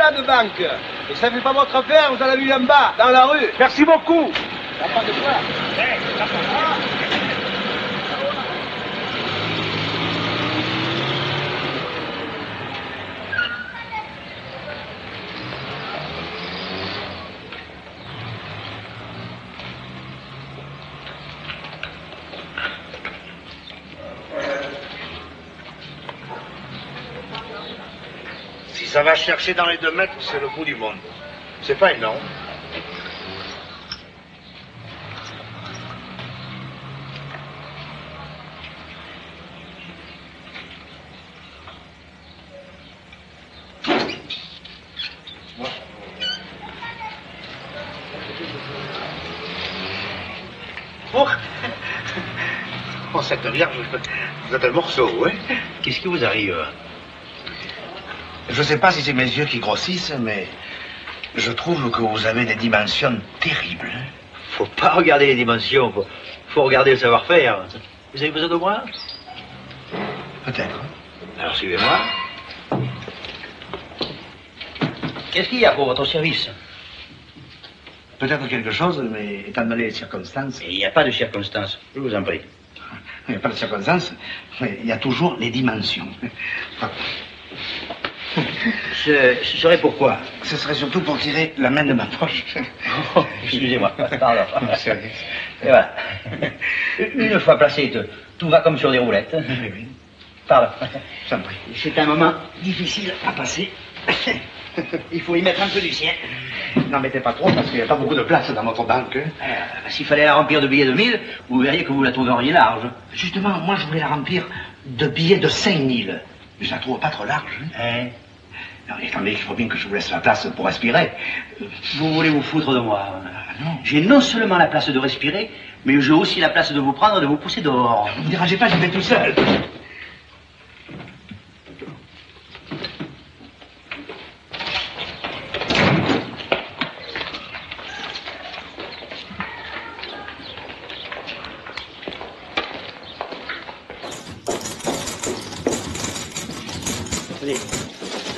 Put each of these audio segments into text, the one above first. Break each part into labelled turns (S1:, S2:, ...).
S1: là de banque. Et ça fait pas votre affaire, vous en avez eu en bas, dans la rue.
S2: Merci beaucoup.
S1: Ça pas de quoi.
S2: Si ça va chercher dans les 2 mètres, c'est le bout du monde. C'est pas énorme. Oh, cette vierge, vous êtes un morceau, oui.
S3: Qu'est-ce qui vous arrive?
S2: Je ne sais pas si c'est mes yeux qui grossissent, mais je trouve que vous avez des dimensions terribles.
S3: Faut pas regarder les dimensions, faut regarder le savoir-faire. Vous avez besoin de moi?
S2: Peut-être.
S3: Alors suivez-moi. Qu'est-ce qu'il y a pour votre service?
S2: Peut-être quelque chose, mais étant donné les circonstances...
S3: Il n'y a pas de circonstances, je vous en prie.
S2: Il n'y a pas de circonstances, mais il y a toujours les dimensions.
S3: Ce serait pourquoi?
S2: Ce serait surtout pour tirer la main de ma poche.
S3: Oh, excusez-moi, pardon. Et voilà. Une fois placé, tout va comme sur des roulettes.
S2: Oui, oui.
S3: Pardon.
S2: J'en prie.
S3: C'est un moment difficile à passer. Il faut y mettre un peu du sien.
S2: N'en mettez pas trop, parce qu'il n'y a pas beaucoup de place dans notre banque.
S3: S'il fallait la remplir de billets de 1000, vous verriez que vous la trouveriez large.
S2: Justement, moi, je voulais la remplir de billets de 5000. Mais je la trouve pas trop large.
S3: Hein?
S2: Non, étant donné qu'il faut bien que je vous laisse la place pour respirer.
S3: Vous voulez vous foutre de moi?
S2: Non.
S3: J'ai non seulement la place de respirer, mais j'ai aussi la place de vous prendre et de vous pousser dehors.
S2: Ne vous dérangez pas, j'y vais tout seul.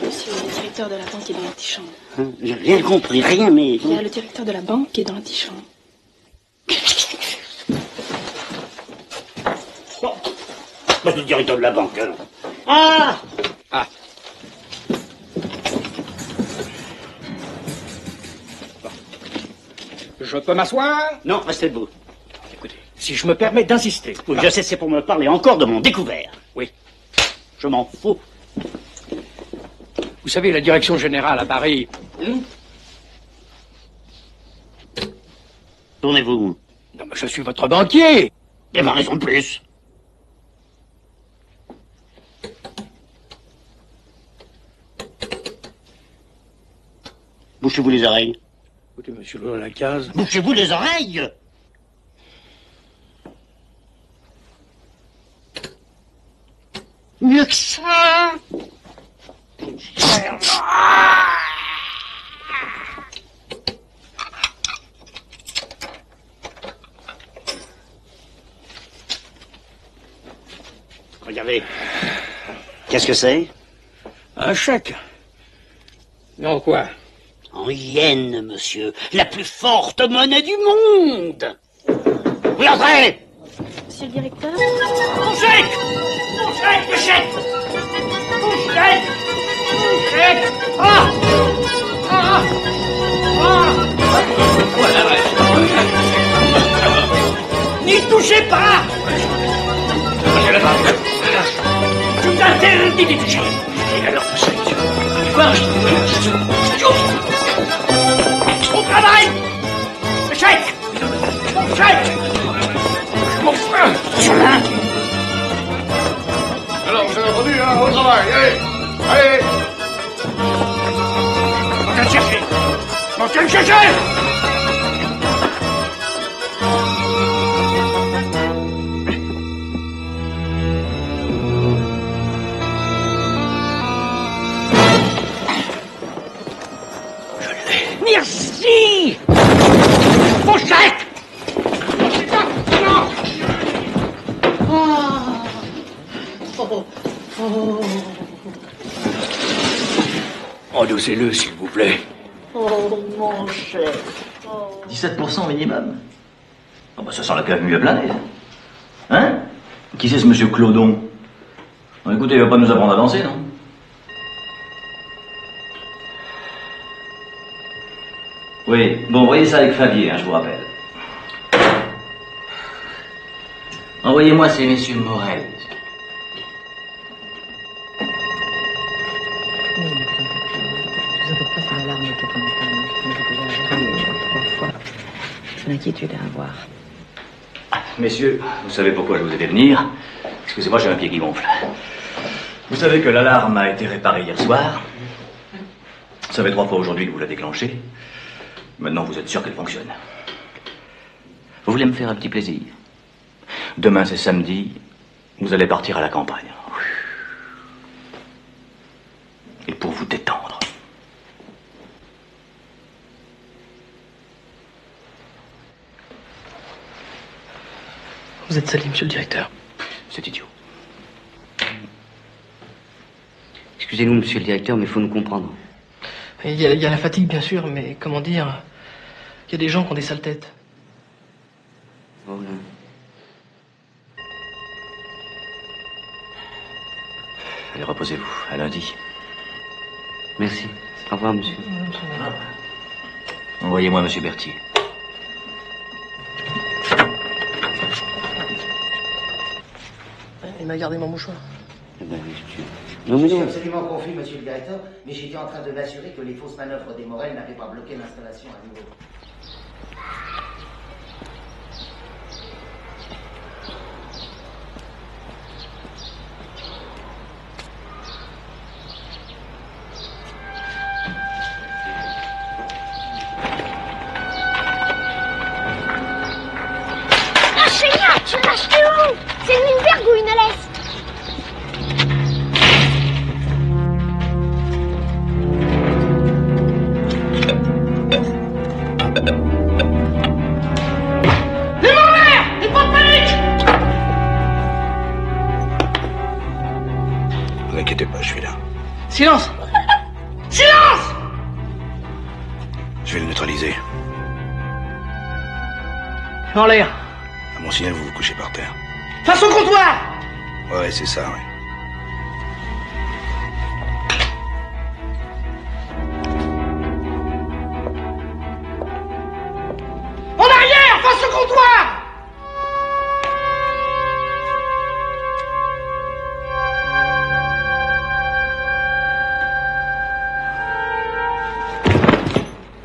S4: Monsieur le directeur de la banque est dans l'antichambre.
S5: J'ai rien compris, rien, mais...
S4: Il y a le directeur de la banque qui est dans l'antichambre.
S5: Bon, le directeur de la banque, alors. Ah!
S6: Ah. Bon. Je peux m'asseoir?
S5: Non, restez debout.
S6: Écoutez, si je me permets d'insister.
S5: Oui, je sais, c'est pour me parler encore de mon découvert.
S6: Oui.
S5: Je m'en fous.
S6: Vous savez, la direction générale à Paris...
S5: Tournez-vous.
S6: Non, mais je suis votre banquier.
S5: Et ma raison de plus. Bouchez-vous les oreilles.
S6: Écoutez, monsieur le Lacaze...
S5: Bouchez-vous les oreilles! Mieux que ça! Regardez. Qu'est-ce que c'est?
S6: Un chèque. Non, quoi?
S5: En yens, monsieur. La plus forte monnaie du monde. Oui, entrez!
S4: Monsieur le directeur?
S5: Mon chèque! Mon chèque, le chèque! Mon chèque! Mon chèque! Ah! Ah! Ah! N'y touchez pas! Je vous interdis d'y toucher! Et alors, mon chèque? Au travail! Le chèque! Mon chèque! Mon frère! Chemin!
S2: Alors, vous avez entendu, hein, au travail, allez! Allez!
S5: On va le chercher! On va le chercher! Merci! Mon chèque! Non! Oh. Oh.
S6: Endossez-le, s'il vous plaît.
S3: Oh, mon chef. 17% minimum. Oh, bah, ça sent la cave mieux à plein nez. Hein? Qui c'est ce monsieur Clodon? Bon, écoutez, il va pas nous apprendre à danser, non? Oui, bon, voyez ça avec Favier, hein, je vous rappelle. Envoyez-moi ces messieurs Morel.
S7: Vous avez pas sur l'alarme était en panne. Mais j'ai déjà réglé 3 fois. J'ai l'inquiétude à avoir.
S3: Messieurs, vous savez pourquoi je vous ai fait venir? Excusez-moi, j'ai un pied qui gonfle. Vous savez que l'alarme a été réparée hier soir. Ça fait 3 fois aujourd'hui que vous la déclenchez. Maintenant, vous êtes sûr qu'elle fonctionne. Vous voulez me faire un petit plaisir? Demain, c'est samedi. Vous allez partir à la campagne. Et pour vous détendre.
S8: Vous êtes sali, monsieur le directeur.
S3: C'est idiot.
S5: Excusez-nous, monsieur le directeur, mais il faut nous comprendre.
S8: Il y a la fatigue, bien sûr, mais comment dire... Il y a des gens qui ont des sales têtes.
S5: Oh là.
S3: Allez, reposez-vous. À lundi.
S5: Merci. Au revoir, monsieur.
S3: Envoyez-moi monsieur Berthier.
S8: Il m'a gardé mon mouchoir.
S5: Eh ben, non, mais
S9: Je suis
S5: non.
S9: absolument confus, monsieur le directeur, mais j'étais en train de m'assurer que les fausses manœuvres des Morel n'avaient pas bloqué l'installation à nouveau.
S10: Tu l'as acheté où? C'est une Lindbergh ou une LS?
S6: Les morts! Et pas de panique!
S2: Ne vous inquiétez pas, je suis là.
S8: Silence!
S6: Silence!
S2: Je vais le neutraliser.
S8: En l'air.
S2: À mon signal, vous vous couchez par terre.
S8: Face au comptoir!
S2: Ouais, c'est ça, ouais.
S6: En arrière! Face au comptoir!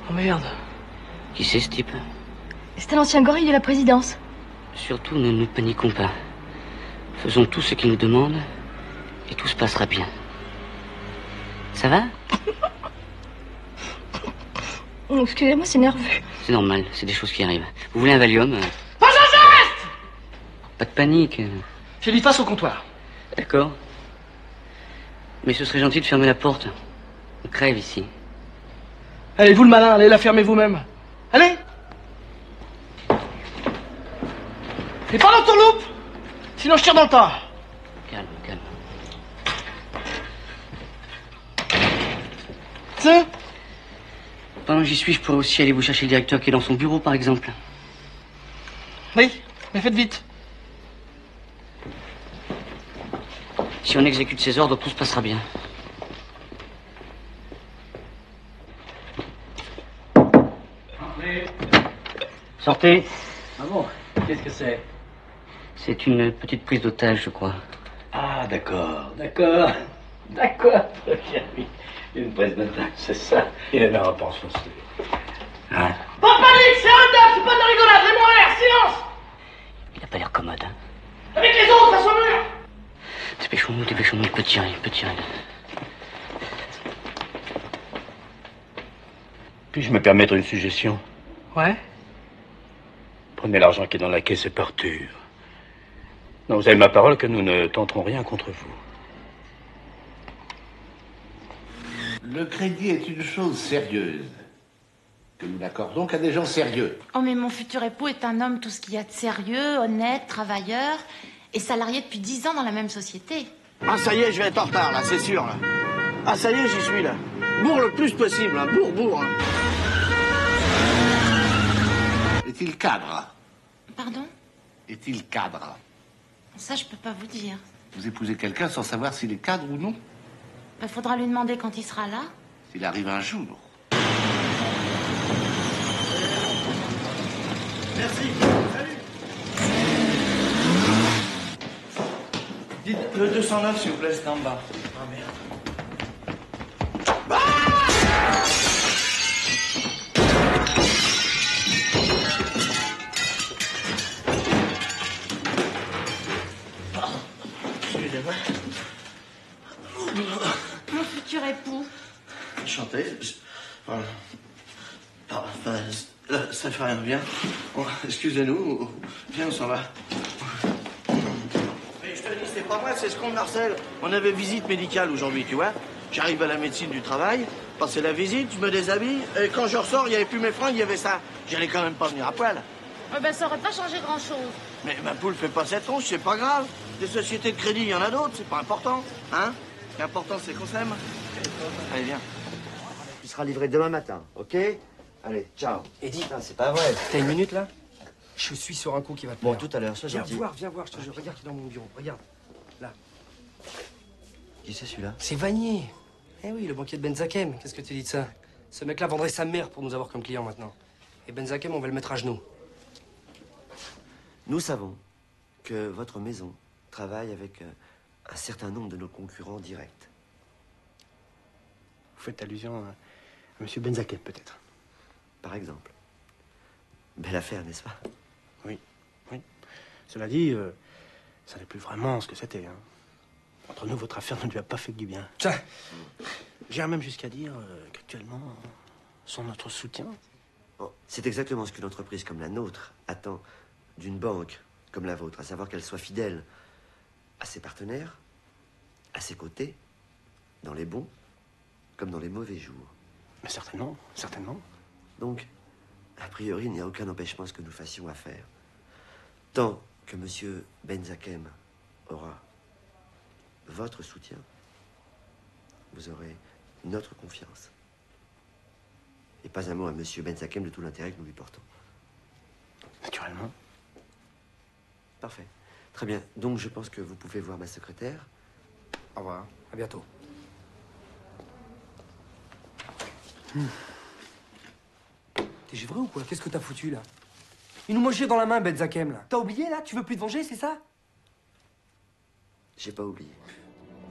S8: Oh merde.
S5: Qui c'est, ce type?
S10: C'est un ancien gorille de la présidence.
S5: Surtout, ne nous paniquons pas. Faisons tout ce qu'il nous demande et tout se passera bien. Ça va?
S10: Excusez-moi, c'est nerveux.
S5: C'est normal, c'est des choses qui arrivent. Vous voulez un Valium?
S6: Pas un geste!
S5: Pas de panique.
S8: J'ai dit face au comptoir.
S5: D'accord. Mais ce serait gentil de fermer la porte. On crève ici.
S8: Allez, vous le malin, allez la fermer vous-même. Allez! Et pas dans ton loupe! Sinon je tire dans le tas.
S5: Calme, calme.
S8: C'est?
S5: Pendant que j'y suis, je pourrais aussi aller vous chercher le directeur qui est dans son bureau, par exemple.
S8: Oui, mais faites vite.
S5: Si on exécute ses ordres, tout se passera bien. Sortez.
S3: Ah bon? Qu'est-ce que c'est?
S5: C'est une petite prise d'otage, je crois.
S3: Ah, d'accord, d'accord. D'accord, très bien, oui. Une prise d'otage, c'est ça. Il avait un pense foncé. Hein?
S6: Pas de panique, c'est un taf, c'est pas de la rigolade, les morts, silence!
S5: Il a pas l'air commode, hein.
S6: Avec les autres, face au mur!
S5: Dépêchons-nous, il peut tirer,
S6: Puis-je me permettre une suggestion?
S8: Ouais?
S6: Prenez l'argent qui est dans la caisse et partez. Non, vous avez ma parole que nous ne tenterons rien contre vous.
S11: Le crédit est une chose sérieuse, que nous n'accordons qu'à des gens sérieux.
S12: Oh, mais mon futur époux est un homme tout ce qu'il y a de sérieux, honnête, travailleur, et salarié depuis 10 ans dans la même société.
S1: Ah, ça y est, je vais être en retard, là, c'est sûr, là. Ah, ça y est, j'y suis, là.
S11: Bourre le plus possible, hein. Bourre. Hein. Est-il cadre?
S12: Pardon?
S11: Est-il cadre?
S12: Ça, je peux pas vous dire.
S11: Vous épousez quelqu'un sans savoir s'il est cadre ou non?
S12: Faudra lui demander quand il sera là.
S11: S'il arrive un jour.
S13: Merci. Salut. Dites le 209, s'il vous plaît, c'est en bas. Ah, merde. Excusez-moi.
S12: Mon futur époux.
S13: Enchanté. Enfin, ça fait rien, bien. Bon, excusez-nous. Viens, on s'en va. Mais je te dis, c'est pas vrai, c'est ce qu'on harcèle. On avait visite médicale aujourd'hui, tu vois. J'arrive à la médecine du travail, passer la visite, je me déshabille, et quand je ressors, il n'y avait plus mes fringues, il y avait ça. J'allais quand même pas venir à poil.
S12: Ouais, ben, ça aurait pas changé grand-chose.
S13: Mais ma poule fait pas cette tronche, c'est pas grave. Des sociétés de crédit, il y en a d'autres, c'est pas important. Hein? Ce qui est important, c'est qu'on s'aime. Allez, viens.
S9: Il sera livré demain matin, ok? Allez, ciao.
S14: Eddie,
S9: c'est pas vrai.
S14: T'as une minute là? Je suis sur un coup qui va te plaire.
S9: Bon, tout à l'heure, sois gentil.
S14: Viens voir, je te jure. Regarde qui est dans mon bureau. Regarde. Là.
S9: Qui c'est celui-là?
S14: C'est Vanier. Eh oui, le banquier de Benzakem. Qu'est-ce que tu dis de ça? Ce mec-là vendrait sa mère pour nous avoir comme client maintenant. Et Benzakem, on va le mettre à genoux.
S9: Nous savons que votre maison travaille avec un certain nombre de nos concurrents directs.
S14: Vous faites allusion à M. Benzakem, peut-être?
S9: Par exemple. Belle affaire, n'est-ce pas?
S14: Oui. Cela dit, ça n'est plus vraiment ce que c'était. Hein. Entre nous, votre affaire ne lui a pas fait que du bien. Tiens, j'irais même jusqu'à dire qu'actuellement, sans notre soutien...
S9: Bon, c'est exactement ce qu'une entreprise comme la nôtre attend d'une banque comme la vôtre, à savoir qu'elle soit fidèle à ses partenaires, à ses côtés, dans les bons comme dans les mauvais jours.
S14: Mais certainement.
S9: Donc, a priori, il n'y a aucun empêchement à ce que nous fassions affaire. Tant que M. Benzakem aura votre soutien, vous aurez notre confiance. Et pas un mot à M. Benzakem de tout l'intérêt que nous lui portons.
S14: Naturellement.
S9: Parfait. Très bien. Donc, je pense que vous pouvez voir ma secrétaire.
S14: Au revoir. À bientôt. T'es givré ou quoi? Qu'est-ce que t'as foutu, là? Il nous mangeait dans la main, Benzakem, là. T'as oublié, là? Tu veux plus te venger, c'est ça?
S9: J'ai pas oublié.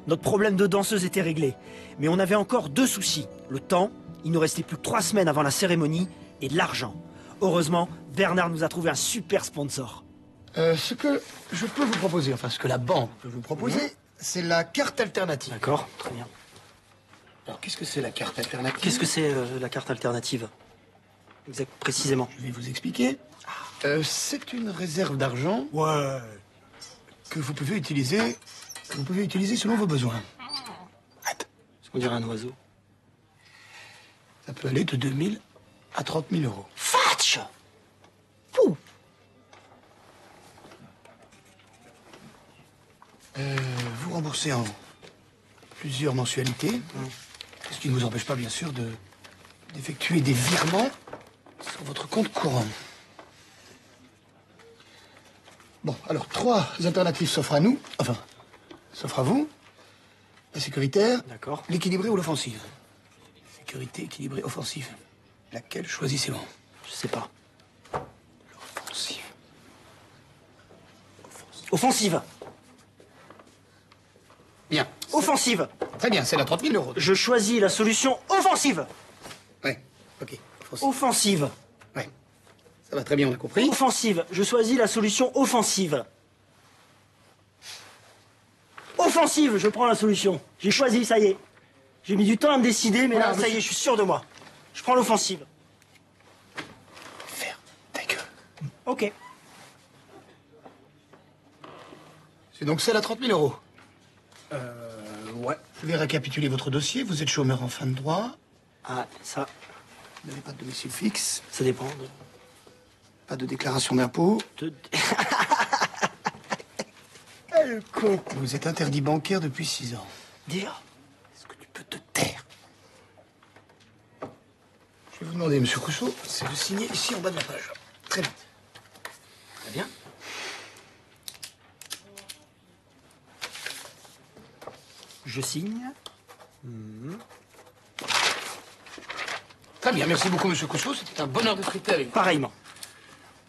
S15: Notre problème de danseuse était réglé. Mais on avait encore 2 soucis. Le temps, il nous restait plus que 3 semaines avant la cérémonie, et de l'argent. Heureusement, Bernard nous a trouvé un super sponsor.
S16: Ce que je peux vous proposer, enfin ce que la banque peut vous proposer, c'est la carte alternative.
S14: D'accord, très bien.
S16: Alors qu'est-ce que c'est la carte alternative?
S15: Qu'est-ce que c'est la carte alternative? Exact, précisément.
S16: Je vais vous expliquer. C'est une réserve d'argent. Ouais. Que vous pouvez utiliser selon vos besoins.
S14: On dirait un oiseau.
S16: Ça peut aller de 2 000 à 30 000 euros.
S15: Fatch! Fou!
S16: Vous remboursez en plusieurs mensualités, ce qui ne vous empêche pas, bien sûr, d'effectuer des virements sur votre compte courant. Bon, alors, 3 alternatives s'offrent à nous, enfin, s'offrent à vous. La sécuritaire,
S14: d'accord,
S16: l'équilibrée ou l'offensive. Sécurité, équilibrée, offensive. Laquelle choisissez-vous?
S15: Je sais pas.
S16: L'offensive.
S15: Offensive.
S16: Bien.
S15: Offensive.
S16: Très bien, c'est la 30 000 euros.
S15: Je choisis la solution offensive.
S16: Ouais, ok.
S15: Offensive.
S16: Ouais. Ça va très bien, on a compris.
S15: Offensive. Je choisis la solution offensive. Offensive, je prends la solution. J'ai choisi, ça y est. J'ai mis du temps à me décider, mais
S16: Voilà,
S15: là, ça y est, je suis sûr de moi. Je prends l'offensive.
S16: Faire ta gueule.
S15: Ok.
S16: C'est donc celle à 30 000 euros.
S14: Ouais.
S16: Je vais récapituler votre dossier. Vous êtes chômeur en fin de droit.
S15: Ah, ça.
S16: Vous n'avez pas de domicile fixe.
S15: Ça dépend.
S16: Pas de déclaration d'impôt.
S15: Le con.
S16: Vous êtes interdit bancaire depuis 6 ans.
S15: Dire.
S16: Est-ce que tu peux te taire? demander, monsieur Cousseau, c'est de signer ici en bas de la page. Très vite. Très bien.
S15: Je signe.
S16: Très bien, merci beaucoup, monsieur Cousseau. C'était un bonheur de traiter avec vous.
S15: Pareillement.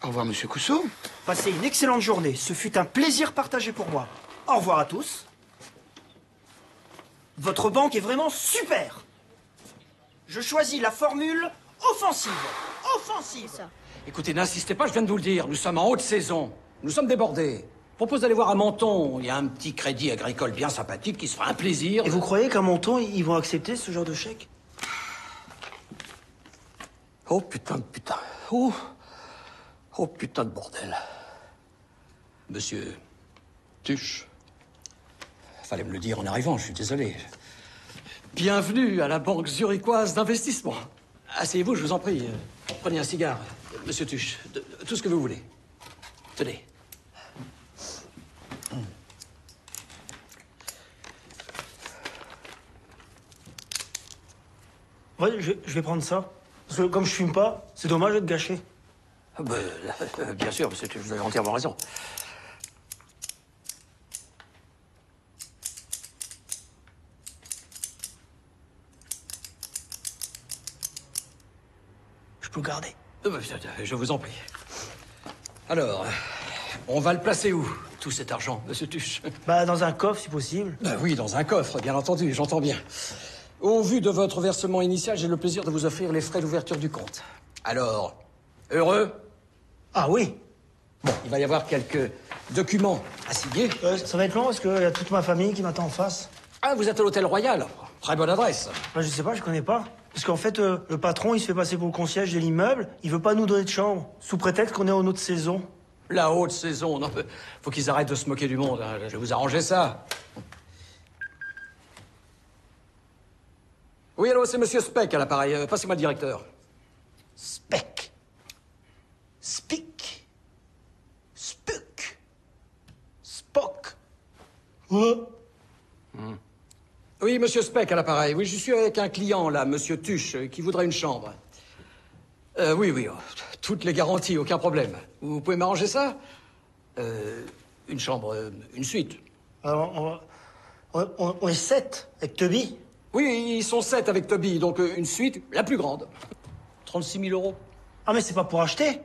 S16: Au revoir, monsieur Cousseau.
S15: Passez une excellente journée. Ce fut un plaisir partagé pour moi. Au revoir à tous. Votre banque est vraiment super. Je choisis la formule offensive. Offensive.
S17: Écoutez, n'insistez pas, je viens de vous le dire. Nous sommes en haute saison. Nous sommes débordés. Je propose d'aller voir à Menton. Il y a un petit crédit agricole bien sympathique qui se fera un plaisir.
S15: Et vous croyez qu'à Menton, ils vont accepter ce genre de chèque?
S17: Oh putain de putain. Oh. Oh putain de bordel. Monsieur Tuche. Fallait me le dire en arrivant, je suis désolé. Bienvenue à la Banque zurichoise d'investissement. Asseyez-vous, je vous en prie. Prenez un cigare, monsieur Tuche. Tout ce que vous voulez. Tenez.
S15: Ouais, je vais prendre ça. Parce que comme je fume pas, c'est dommage de gâcher.
S17: Bien sûr, monsieur Tuche, vous avez entièrement raison.
S15: Je peux le garder.
S17: Je vous en prie. Alors, on va le placer où, tout cet argent, monsieur Tuche?
S15: Bah, dans un coffre, si possible.
S17: Oui, dans un coffre, bien entendu, j'entends bien. Au vu de votre versement initial, j'ai le plaisir de vous offrir les frais d'ouverture du compte. Alors, heureux?
S15: Ah oui.
S17: Bon, il va y avoir quelques documents à signer.
S15: Ça va être long parce qu'il y a toute ma famille qui m'attend en face.
S17: Ah, vous êtes à l'Hôtel Royal. Très bonne adresse.
S15: Bah, je sais pas, je connais pas. Parce qu'en fait, le patron, il se fait passer pour le concierge de l'immeuble. Il veut pas nous donner de chambre, sous prétexte qu'on est en haute saison.
S17: La haute saison, non, faut qu'ils arrêtent de se moquer du monde. Hein. Je vais vous arranger ça. Oui, allô, c'est monsieur Speck à l'appareil. Passez-moi le directeur.
S15: Speck. Spick. Spook. Spock.
S17: Oui, monsieur Speck à l'appareil. Oui, je suis avec un client, là, monsieur Tuche, qui voudrait une chambre. Oui, toutes les garanties, aucun problème. Vous pouvez m'arranger ça? Une chambre, une suite.
S15: Alors, on est 7 avec Toby.
S17: Oui, ils sont 7 avec Toby, donc une suite, la plus grande. 36 000 euros.
S15: Ah, mais c'est pas pour acheter.